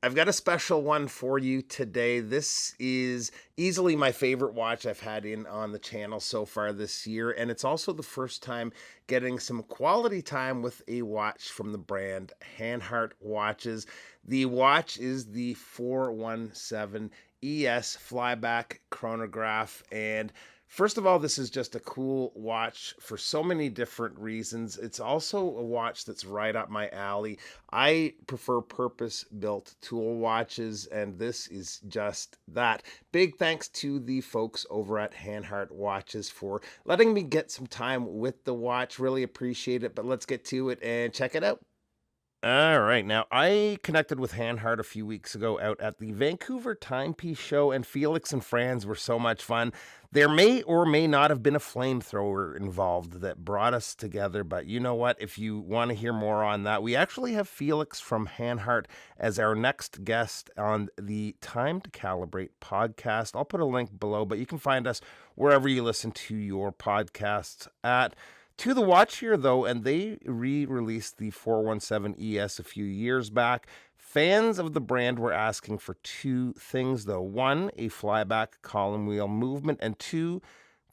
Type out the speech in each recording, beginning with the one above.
I've got a special one for you today. This is easily my favorite watch I've had in on the channel so far this year, and it's also the first time getting some quality time with a watch from the brand Hanhart Watches. The watch is the 417 ES Flyback chronograph, and first of all, this is just a cool watch for so many different reasons. It's also a watch that's right up my alley. I prefer purpose built tool watches, and this is just that. Big thanks to the folks over at Hanhart Watches for letting me get some time with the watch. Really appreciate it, but let's get to it and check it out. All right. Now, I connected with Hanhart a few weeks ago out at the Vancouver Timepiece Show, and Felix and Franz were so much fun. There may or may not have been a flamethrower involved that brought us together, but you know what? If you want to hear more on that, we actually have Felix from Hanhart as our next guest on the Time to Calibrate podcast. I'll put a link below, but you can find us wherever you listen to your podcasts at. To the watch here, though, and they re-released the 417 ES a few years back. Fans of the brand were asking for two things, though. One, a flyback column wheel movement, and two,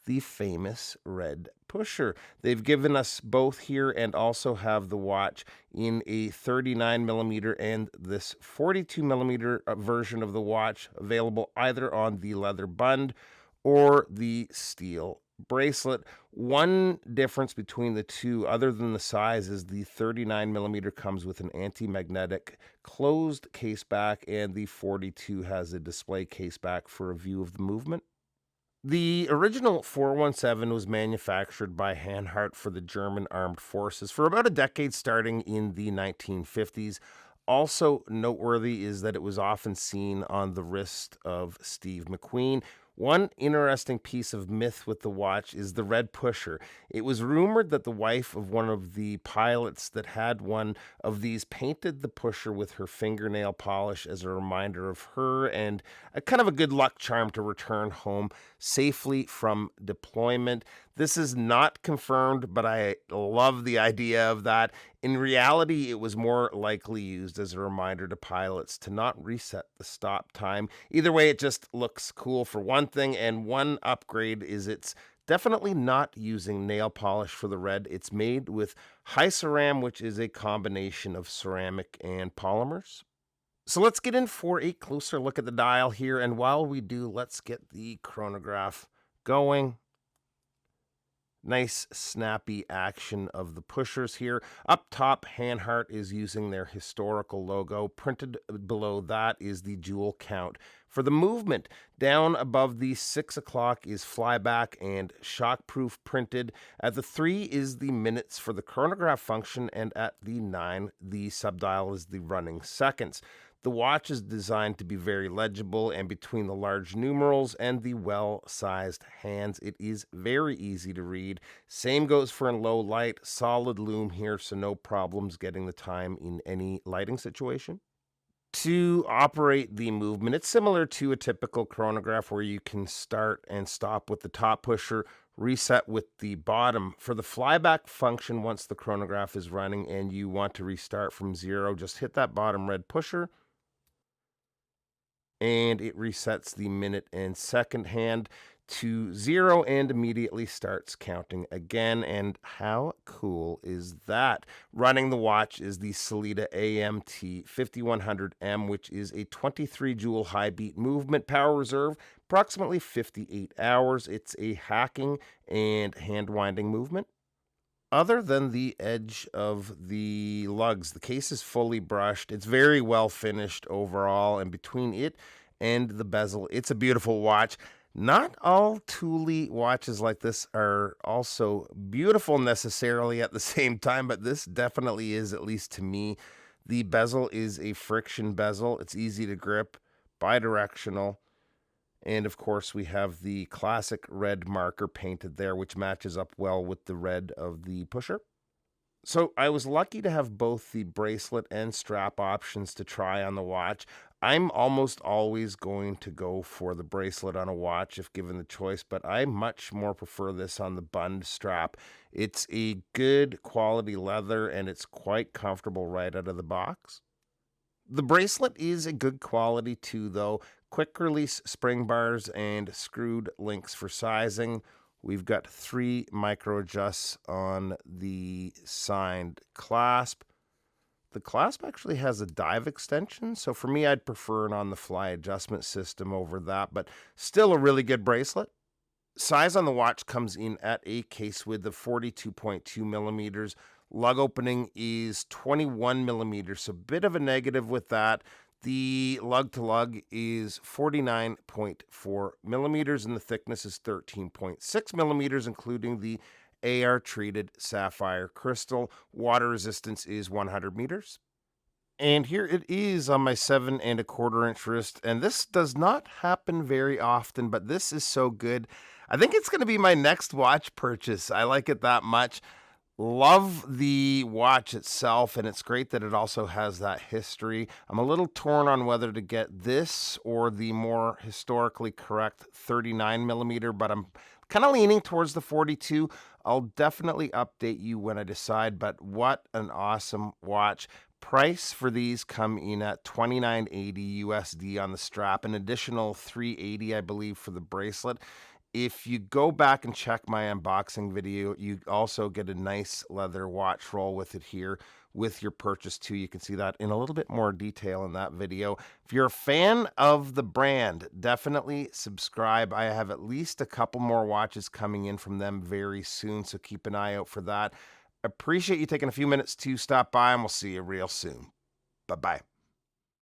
the famous red pusher. They've given us both here and also have the watch in a 39 millimeter and this 42 millimeter version of the watch available either on the leather bund or the steel bracelet. One difference between the two, other than the size, is the 39 millimeter comes with an anti-magnetic closed case back, and the 42 has a display case back for a view of the movement. The original 417 was manufactured by Hanhart for the German Armed Forces for about a decade, starting in the 1950s. Also noteworthy is that it was often seen on the wrist of Steve McQueen. One interesting piece of myth with the watch is the red pusher. It was rumored that the wife of one of the pilots that had one of these painted the pusher with her fingernail polish as a reminder of her and a kind of a good luck charm to return home safely from deployment. This is not confirmed, but I love the idea of that. In reality, it was more likely used as a reminder to pilots to not reset the stop time. Either way, it just looks cool for one thing, and one upgrade is it's definitely not using nail polish for the red. It's made with high ceram, which is a combination of ceramic and polymers. So let's get in for a closer look at the dial here, and while we do, let's get the chronograph going. Nice snappy action of the pushers here. Up top, Hanhart is using their historical logo. Printed below that is the jewel count. For the movement, down above the 6 o'clock is flyback and shockproof printed. At the 3 is the minutes for the chronograph function, and at the 9, the subdial is the running seconds. The watch is designed to be very legible, and between the large numerals and the well-sized hands, it is very easy to read. Same goes for in low light, solid lume here, so no problems getting the time in any lighting situation. To operate the movement, it's similar to a typical chronograph where you can start and stop with the top pusher, reset with the bottom. For the flyback function, once the chronograph is running and you want to restart from 0, just hit that bottom red pusher, and it resets the minute and second hand to 0 and immediately starts counting again. And how cool is that? Running the watch is the Sellita AMT 5100M, which is a 23 joule high beat movement power reserve, approximately 58 hours. It's a hacking and hand winding movement. Other than the edge of the lugs, the case is fully brushed. It's very well finished overall, and between it and the bezel, it's a beautiful watch. Not all Thule watches like this are also beautiful necessarily at the same time, but this definitely is, at least to me. The bezel is a friction bezel. It's easy to grip, bidirectional. And of course, we have the classic red marker painted there, which matches up well with the red of the pusher. So I was lucky to have both the bracelet and strap options to try on the watch. I'm almost always going to go for the bracelet on a watch if given the choice, but I much more prefer this on the bund strap. It's a good quality leather and it's quite comfortable right out of the box. The bracelet is a good quality too, though. Quick release spring bars and screwed links for sizing. We've got 3 micro adjusts on the signed clasp. The clasp actually has a dive extension, so for me, I'd prefer an on-the-fly adjustment system over that, but still a really good bracelet. Size on the watch comes in at a case width of 42.2 millimeters. Lug opening is 21 millimeters, so a bit of a negative with that. The lug to lug is 49.4 millimeters, and the thickness is 13.6 millimeters, including the AR treated sapphire crystal. Water resistance is 100 meters. And here it is on my 7.25 inch wrist. And this does not happen very often, but this is so good. I think it's going to be my next watch purchase. I like it that much. Love the watch itself, and it's great that it also has that history. I'm a little torn on whether to get this or the more historically correct 39 millimeter, but I'm kind of leaning towards the 42. I'll definitely update you when I decide, but what an awesome watch. Price for these come in at $29.80 USD on the strap, an additional $3.80, I believe, for the bracelet. If you go back and check my unboxing video, you also get a nice leather watch roll with it here with your purchase too. You can see that in a little bit more detail in that video. If you're a fan of the brand, definitely subscribe. I have at least a couple more watches coming in from them very soon, so keep an eye out for that. Appreciate you taking a few minutes to stop by, and we'll see you real soon. Bye-bye.